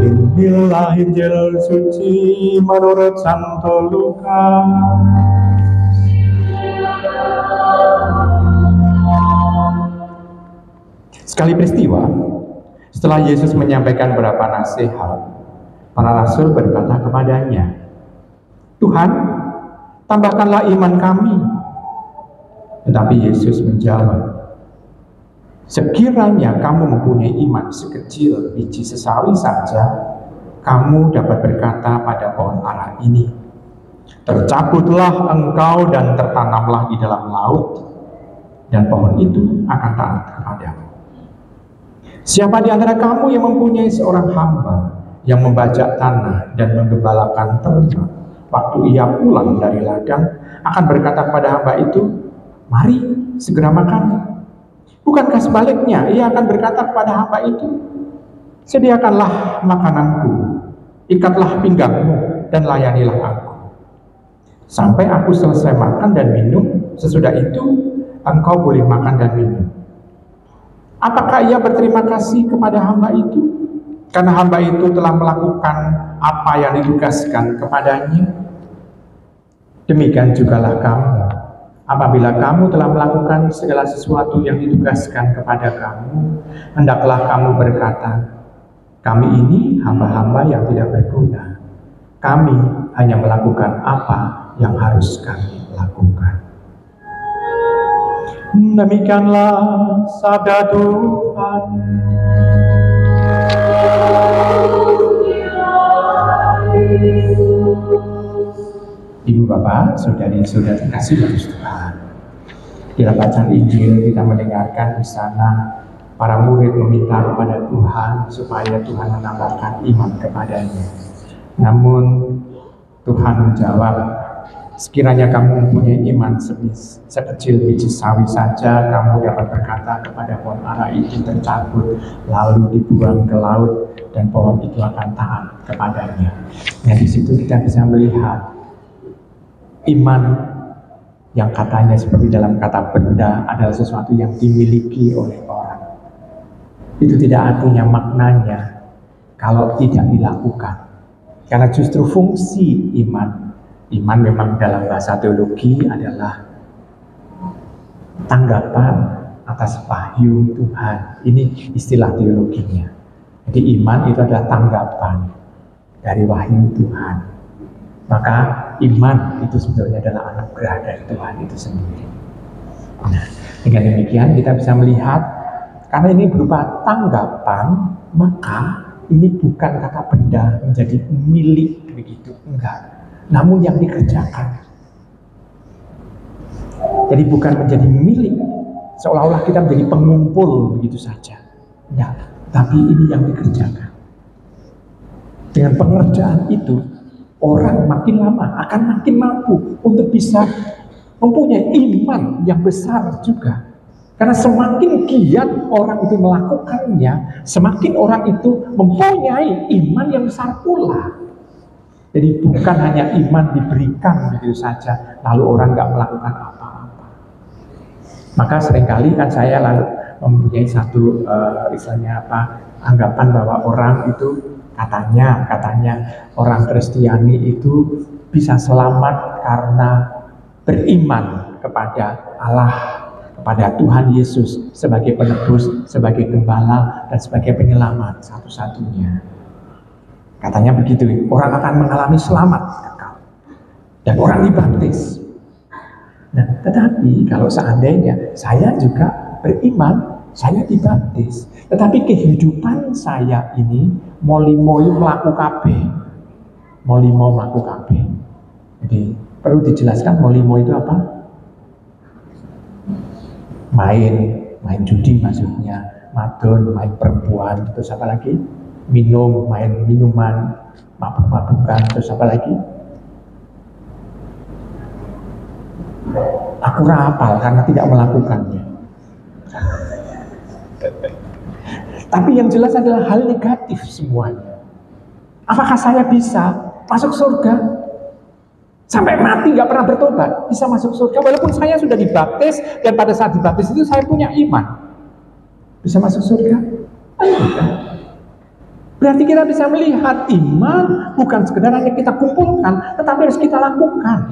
Inilah Injil suci menurut Santo Lukas. Sekali peristiwa, setelah Yesus menyampaikan beberapa nasihat, para rasul berkata kepadanya, "Tuhan, tambahkanlah iman kami." Tetapi Yesus menjawab, "Sekiranya kamu mempunyai iman sekecil biji sesawi saja, kamu dapat berkata pada pohon ara ini, 'Tercabutlah engkau dan tertanamlah di dalam laut,' dan pohon itu akan taat kepadamu. Siapa di antara kamu yang mempunyai seorang hamba yang membajak tanah dan menggembalakan ternak, waktu ia pulang dari ladang akan berkata kepada hamba itu, 'Mari segera makan'? Bukankah sebaliknya ia akan berkata kepada hamba itu, 'Sediakanlah makananku, ikatlah pinggangmu dan layanilah aku. Sampai aku selesai makan dan minum, sesudah itu engkau boleh makan dan minum.' Apakah ia berterima kasih kepada hamba itu karena hamba itu telah melakukan apa yang ditugaskan kepadanya? Demikian jugalah kamu. Apabila kamu telah melakukan segala sesuatu yang ditugaskan kepada kamu, hendaklah kamu berkata, 'Kami ini hamba-hamba yang tidak berguna. Kami hanya melakukan apa yang harus kami lakukan.'" Demikianlah sabda Tuhan. Ibu bapak, saudari-saudari kasih Yesus Tuhan. Di dalam bacaan Injil kita mendengarkan di sana para murid meminta kepada Tuhan supaya Tuhan menambahkan iman kepadanya. Namun Tuhan menjawab, "Sekiranya kamu mempunyai iman sekecil biji sawi saja, kamu dapat berkata kepada pohon ara itu tercabut lalu dibuang ke laut dan pohon itu akan taat kepadanya." Nah, di situ kita bisa melihat iman yang katanya seperti dalam kata benda adalah sesuatu yang dimiliki oleh orang. Itu tidak punya maknanya kalau tidak dilakukan. Karena justru fungsi iman memang dalam bahasa teologi adalah tanggapan atas wahyu Tuhan. Ini istilah teologinya. Jadi iman itu adalah tanggapan dari wahyu Tuhan. Maka iman itu sebetulnya adalah anugerah dari Tuhan itu sendiri. Nah, dengan demikian kita bisa melihat, karena ini berupa tanggapan, maka ini bukan kata benda menjadi milik begitu, enggak. Namun yang dikerjakan. Jadi bukan menjadi milik, seolah-olah kita menjadi pengumpul begitu saja. Enggak, tapi ini yang dikerjakan. Dengan pengerjaan itu, orang makin lama akan makin mampu untuk bisa mempunyai iman yang besar juga. Karena semakin giat orang itu melakukannya, semakin orang itu mempunyai iman yang besar pula. Jadi bukan hanya iman diberikan begitu saja, lalu orang nggak melakukan apa-apa. Maka seringkali kan saya lalu mempunyai satu anggapan bahwa orang itu katanya orang Kristiani itu bisa selamat karena beriman kepada Allah, kepada Tuhan Yesus sebagai penebus, sebagai gembala, dan sebagai penyelamat satu-satunya. Katanya begitu, orang akan mengalami selamat kekal. Dan orang dibaptis. Nah, tetapi kalau seandainya saya juga beriman, saya dibaptis, tetapi kehidupan saya ini molimo melaku kabeh. Molimo melaku kabeh. Jadi perlu dijelaskan molimo itu apa? Main judi maksudnya, madon, main perempuan, terus apa lagi? Main minuman, mabuk-mabukan, terus apa lagi? Aku rapal karena tidak melakukannya. Tapi yang jelas adalah hal negatif semuanya. Apakah saya bisa masuk surga? Sampai mati gak pernah bertobat, bisa masuk surga walaupun saya sudah dibaptis, dan pada saat dibaptis itu saya punya iman. Bisa masuk surga? Ayo. Berarti kita bisa melihat iman bukan sekedar hanya kita kumpulkan, tetapi harus kita lakukan.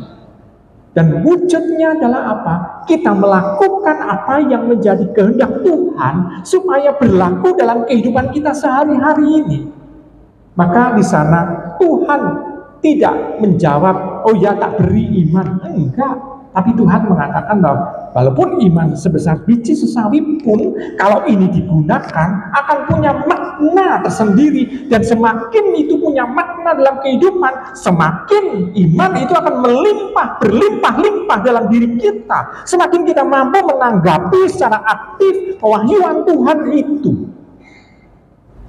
Dan wujudnya adalah apa? Kita melakukan apa yang menjadi kehendak Tuhan supaya berlaku dalam kehidupan kita sehari-hari ini. Maka di sana Tuhan tidak menjawab, oh ya tak beri iman. Enggak. Tapi Tuhan mengatakan bahwa walaupun iman sebesar biji sesawi pun, kalau ini digunakan akan punya makna tersendiri. Dan semakin itu punya makna dalam kehidupan, semakin iman itu akan berlimpah-limpah dalam diri kita. Semakin kita mampu menanggapi secara aktif pewahyuan Tuhan itu.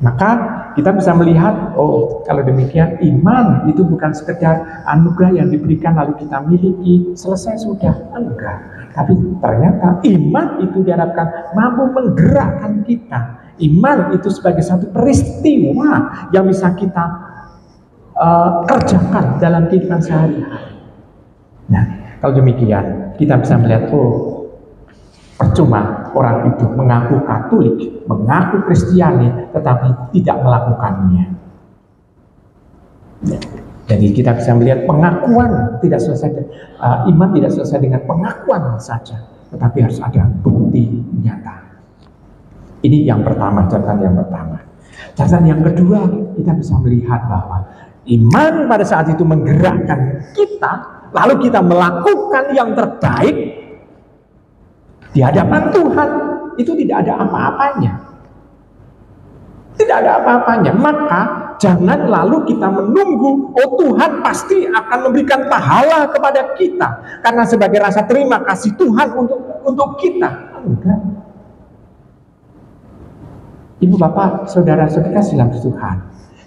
Maka kita bisa melihat, oh kalau demikian iman itu bukan sekedar anugerah yang diberikan lalu kita miliki, selesai sudah. Enggak. Tapi ternyata iman itu diharapkan mampu menggerakkan kita. Iman itu sebagai satu peristiwa yang bisa kita kerjakan dalam kehidupan sehari-hari. Nah, kalau demikian kita bisa melihat, oh percuma orang itu mengaku Katolik, mengaku Kristiani, tetapi tidak melakukannya. Jadi kita bisa melihat pengakuan tidak selesai, iman tidak selesai dengan pengakuan saja, tetapi harus ada bukti nyata. Ini yang pertama, catatan yang pertama. Catatan yang kedua, kita bisa melihat bahwa iman pada saat itu menggerakkan kita, lalu kita melakukan yang terbaik di hadapan Tuhan, itu tidak ada apa-apanya. Tidak ada apa-apanya. Maka jangan lalu kita menunggu, oh Tuhan pasti akan memberikan pahala kepada kita karena sebagai rasa terima kasih Tuhan untuk kita. Enggak. Ibu bapak, saudara-saudara dalam Tuhan,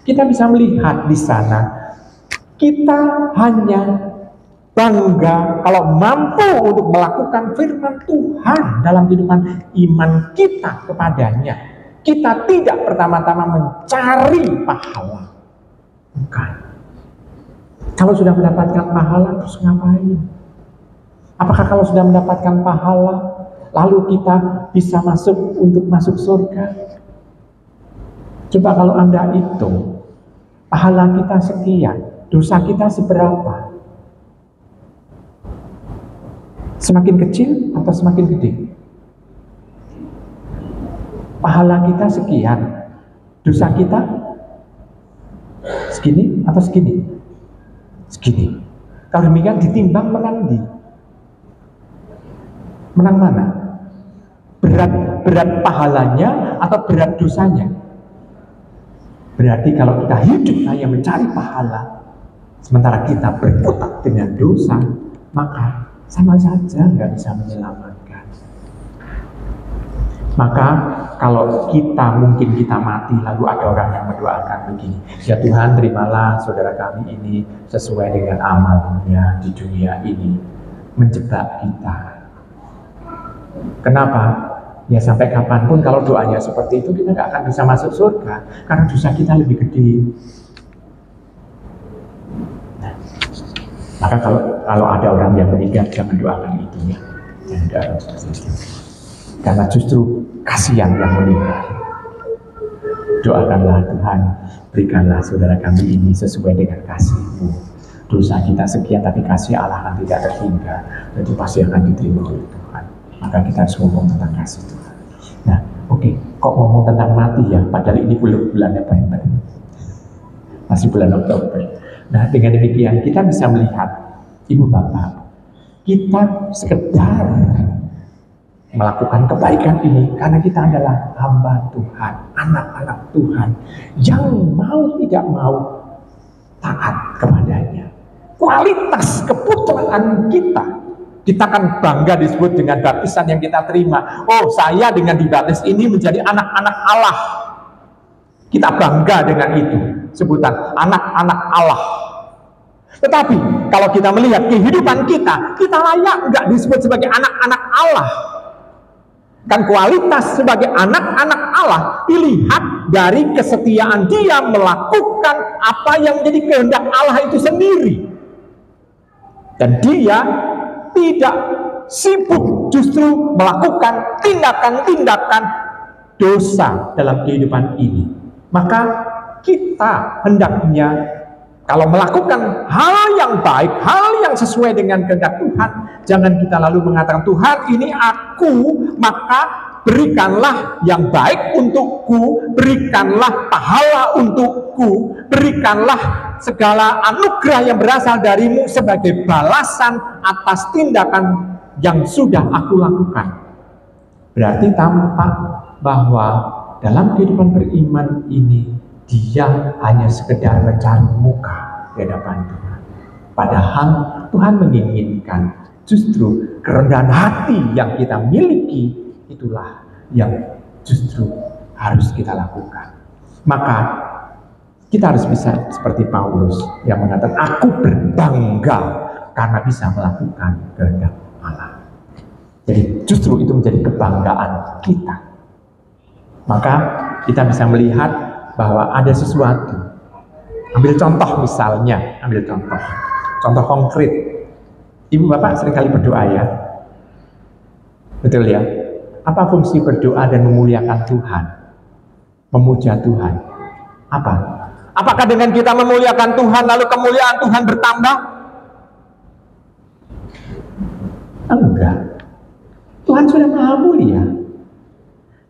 kita bisa melihat di sana kita hanya bangga kalau mampu untuk melakukan firman Tuhan dalam kehidupan iman kita kepadanya. Kita tidak pertama-tama mencari pahala. Bukan. Kalau sudah mendapatkan pahala terus ngapain? Apakah kalau sudah mendapatkan pahala lalu kita bisa masuk surga? Coba kalau Anda hitung pahala kita sekian, dosa kita seberapa? Semakin kecil atau semakin gede? Pahala kita sekian, dosa kita segini atau segini? Segini. Kalau demikian ditimbang menang menang mana? Berat pahalanya atau berat dosanya? Berarti kalau kita hidup hanya mencari pahala, sementara kita berkutat dengan dosa, maka sama saja nggak bisa menyelamatkan. Maka kalau mungkin kita mati lalu ada orang yang mendoakan begini, ya Tuhan terimalah saudara kami ini sesuai dengan amalnya di dunia ini, menjebak kita. Kenapa? Ya sampai kapanpun kalau doanya seperti itu kita nggak akan bisa masuk surga karena dosa kita lebih gede. Maka kalau ada orang yang meninggal jangan doakan itu ya. Jangan doakan seperti itu. Karena justru kasihan yang meninggal. Doakanlah Tuhan, berikanlah saudara kami ini sesuai dengan kasih-Mu. Dosa kita sekian tapi kasih Allah kan tidak terhingga. Itu pasti akan diterima oleh Tuhan. Maka kita harus ngomong tentang kasih Tuhan. Nah, oke, kok ngomong tentang mati ya? Padahal ini belum bulan November. Masih bulan Oktober. Nah, dengan demikian kita bisa melihat, ibu bapak, kita sekedar melakukan kebaikan ini karena kita adalah hamba Tuhan, anak-anak Tuhan yang mau tidak mau taat kepadanya. Kualitas keputraan kita akan bangga disebut dengan baptisan yang kita terima. Oh, saya dengan dibaptis ini menjadi anak-anak Allah. Kita bangga dengan itu, sebutan anak-anak Allah. Tetapi kalau kita melihat kehidupan kita layak nggak disebut sebagai anak-anak Allah? Kan kualitas sebagai anak-anak Allah dilihat dari kesetiaan dia melakukan apa yang menjadi kehendak Allah itu sendiri. Dan dia tidak sibuk justru melakukan tindakan-tindakan dosa dalam kehidupan ini. Maka kita hendaknya kalau melakukan hal yang baik, hal yang sesuai dengan kehendak Tuhan, jangan kita lalu mengatakan, Tuhan ini aku, maka berikanlah yang baik untukku, berikanlah pahala untukku, berikanlah segala anugerah yang berasal darimu sebagai balasan atas tindakan yang sudah aku lakukan. Berarti tampak bahwa dalam kehidupan beriman ini dia hanya sekedar mencari muka di hadapan Tuhan. Padahal Tuhan menginginkan justru kerendahan hati yang kita miliki, itulah yang justru harus kita lakukan. Maka kita harus bisa seperti Paulus yang mengatakan, aku berbangga karena bisa melakukan kehendak Allah. Jadi justru itu menjadi kebanggaan kita. Maka kita bisa melihat bahwa ada sesuatu. Ambil contoh misalnya, contoh konkret. Ibu bapak seringkali berdoa ya, betul ya? Apa fungsi berdoa dan memuliakan Tuhan, memuja Tuhan? Apa? Apakah dengan kita memuliakan Tuhan lalu kemuliaan Tuhan bertambah? Enggak. Tuhan sudah maha mulia.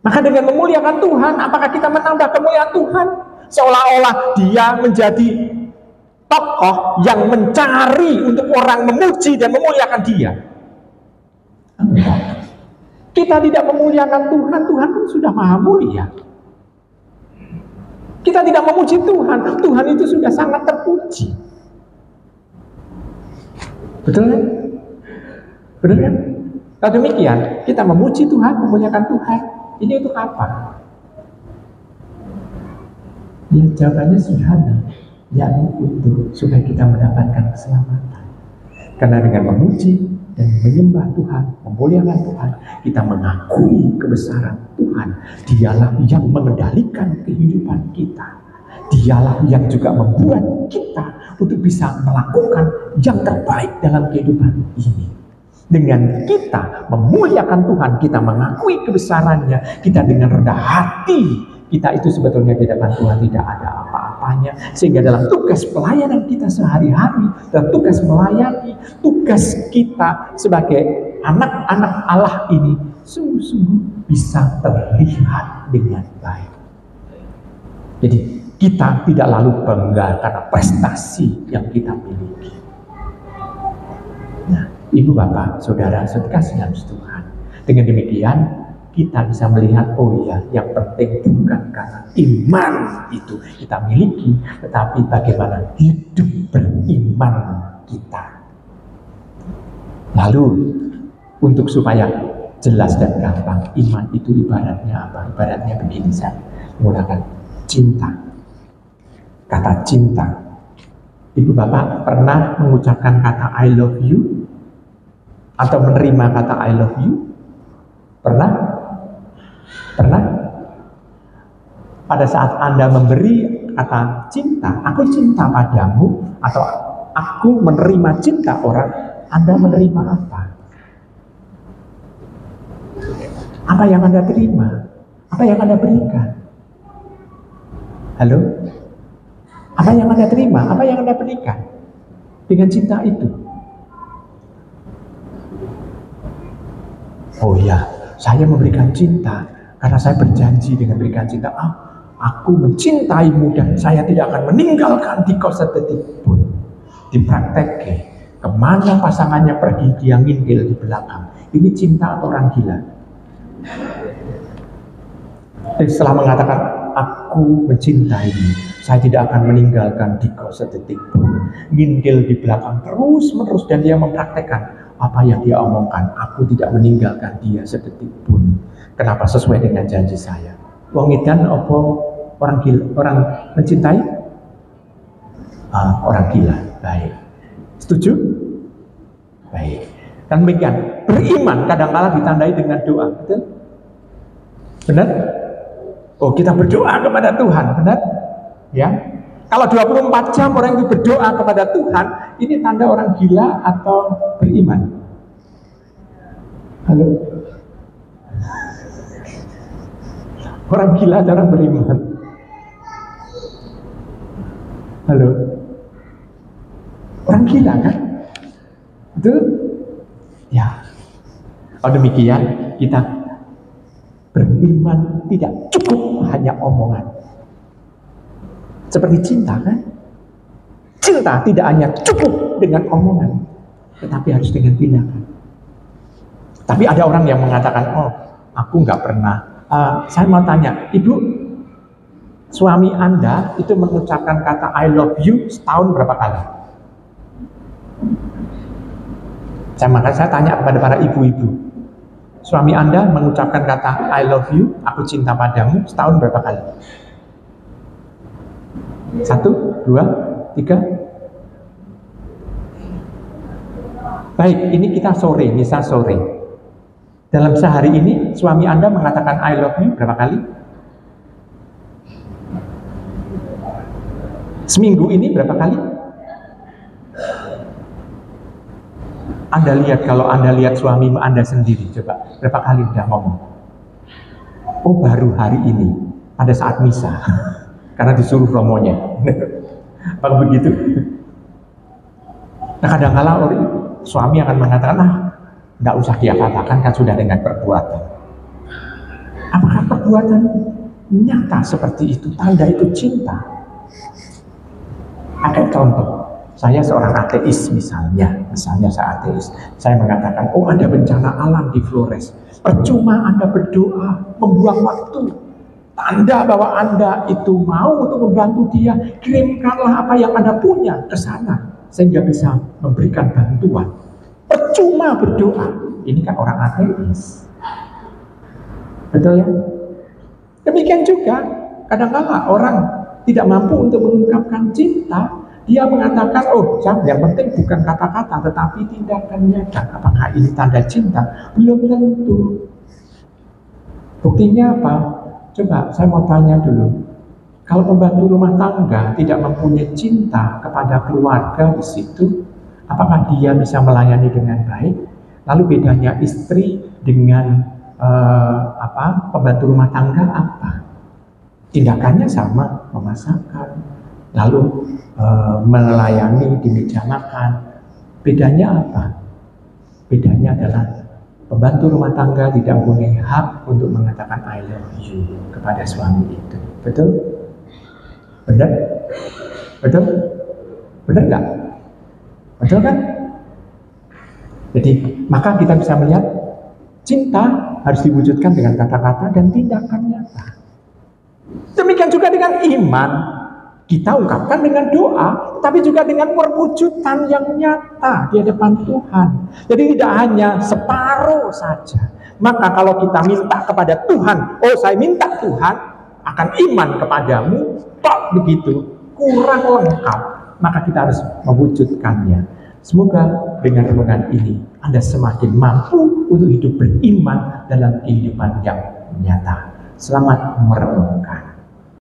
Maka dengan memuliakan Tuhan, apakah kita menambah kemuliaan Tuhan? Seolah-olah dia menjadi tokoh yang mencari untuk orang memuji dan memuliakan dia. Enggak. Kita tidak memuliakan Tuhan, Tuhan pun sudah maha mulia. Kita tidak memuji Tuhan, Tuhan itu sudah sangat terpuji. Betul kan? Betul kan? Kalau demikian, kita memuji Tuhan, memuliakan Tuhan, ini untuk apa? Ya, jawabannya sederhana, yakni untuk supaya kita mendapatkan keselamatan. Karena dengan memuji dan menyembah Tuhan, memuliakan Tuhan, kita mengakui kebesaran Tuhan. Dialah yang mengendalikan kehidupan kita. Dialah yang juga membuat kita untuk bisa melakukan yang terbaik dalam kehidupan ini. Dengan kita memuliakan Tuhan, kita mengakui kebesarannya, kita dengan rendah hati, kita itu sebetulnya di depan Tuhan tidak ada apa-apanya. Sehingga dalam tugas pelayanan kita sehari-hari, dalam tugas melayani, tugas kita sebagai anak-anak Allah ini sungguh-sungguh bisa terlihat dengan baik. Jadi kita tidak lalu bangga karena prestasi yang kita miliki. Nah, ibu bapak, saudara, kasih dalam Tuhan. Dengan demikian kita bisa melihat, oh iya, yang penting bukan karena iman itu kita miliki, tetapi bagaimana hidup beriman kita. Lalu untuk supaya jelas dan gampang, iman itu ibaratnya apa? Ibaratnya begini, saya menggunakan cinta. Kata cinta. Ibu bapak pernah mengucapkan kata I love you? Atau menerima kata I love you? Pernah? Pernah? Pada saat Anda memberi kata cinta, aku cinta padamu, atau aku menerima cinta orang, Anda menerima apa? Apa yang Anda terima? Apa yang Anda berikan? Halo? Apa yang Anda terima? Apa yang Anda berikan? Dengan cinta itu. Oh ya, saya memberikan cinta karena saya berjanji dengan berikan cinta. Aku mencintaimu dan saya tidak akan meninggalkan dikau sedetik pun. Dipraktekke, kemana pasangannya pergi dia ngintil di belakang. Ini cinta atau orang gila? Dan setelah mengatakan aku mencintaimu, saya tidak akan meninggalkan dikau sedetik pun. Ngintil di belakang terus menerus dan dia mempraktekkan apa yang dia omongkan. Aku tidak meninggalkan dia sedetik pun. Kenapa? Sesuai dengan janji saya. Wong edan apa orang gila, orang mencintai? Orang gila. Baik. Setuju? Baik. Dan demikian, beriman kadang-kala ditandai dengan doa. Betul? Benar? Oh, kita berdoa kepada Tuhan, benar? Ya. Kalau 24 jam orang itu berdoa kepada Tuhan, ini tanda orang gila atau beriman? Halo? Orang gila atau orang beriman? Halo? Orang gila kan? Betul? Ya. Kalau demikian, kita beriman tidak cukup hanya omongan. Seperti cinta kan? Cinta tidak hanya cukup dengan omongan, tetapi harus dengan tindakan. Tapi ada orang yang mengatakan, oh aku nggak pernah. Saya mau tanya, Ibu, suami Anda itu mengucapkan kata I love you setahun berapa kali? Saya tanya kepada para ibu-ibu, suami Anda mengucapkan kata I love you, aku cinta padamu setahun berapa kali? 1, 2, 3. Baik, ini kita sore, misal sore. Dalam sehari ini suami Anda mengatakan I love you berapa kali? Seminggu ini berapa kali? Anda lihat, kalau Anda lihat suami Anda sendiri, coba berapa kali dia ngomong? Oh, baru hari ini pada saat misa karena disuruh romonya. Apa begitu? Nah, kadang-kala suami akan mengatakan, tidak usah dia katakan, kan sudah dengan perbuatan. Apakah perbuatan nyata seperti itu? Tanda itu cinta. Ada contoh, saya seorang ateis misalnya saya ateis. Saya mengatakan, oh ada bencana alam di Flores. Percuma Anda berdoa, membuang waktu. Tanda bahwa Anda itu mau untuk membantu dia, kirimkanlah apa yang Anda punya ke sana, sehingga bisa memberikan bantuan. Percuma berdoa. Ini kan orang ateis. Betul ya? Demikian juga, kadang-kala orang tidak mampu untuk mengungkapkan cinta, dia mengatakan, oh yang penting bukan kata-kata, tetapi tindakannya. Dan apakah ini tanda cinta? Belum tentu. Buktinya apa? Coba saya mau tanya dulu. Kalau pembantu rumah tangga tidak mempunyai cinta kepada keluarga di situ, apakah dia bisa melayani dengan baik? Lalu bedanya istri dengan pembantu rumah tangga apa? Tindakannya sama, memasakkan, lalu melayani di meja makan. Bedanya apa? Bedanya adalah pembantu rumah tangga tidak mempunyai hak untuk mengatakan I love you kepada suami itu. Betul? Benar? Betul? Benar nggak? Betul kan? Jadi maka kita bisa melihat cinta harus diwujudkan dengan kata-kata dan tindakan nyata. Demikian juga dengan iman, kita ungkapkan dengan doa, tapi juga dengan perwujudan yang nyata di hadapan Tuhan. Jadi tidak hanya separuh saja. Maka kalau kita minta kepada Tuhan, oh saya minta Tuhan akan iman kepadamu, tok begitu, kurang lengkap. Maka kita harus mewujudkannya. Semoga dengan renungan ini Anda semakin mampu untuk hidup beriman dalam kehidupan yang nyata. Selamat merenungkan.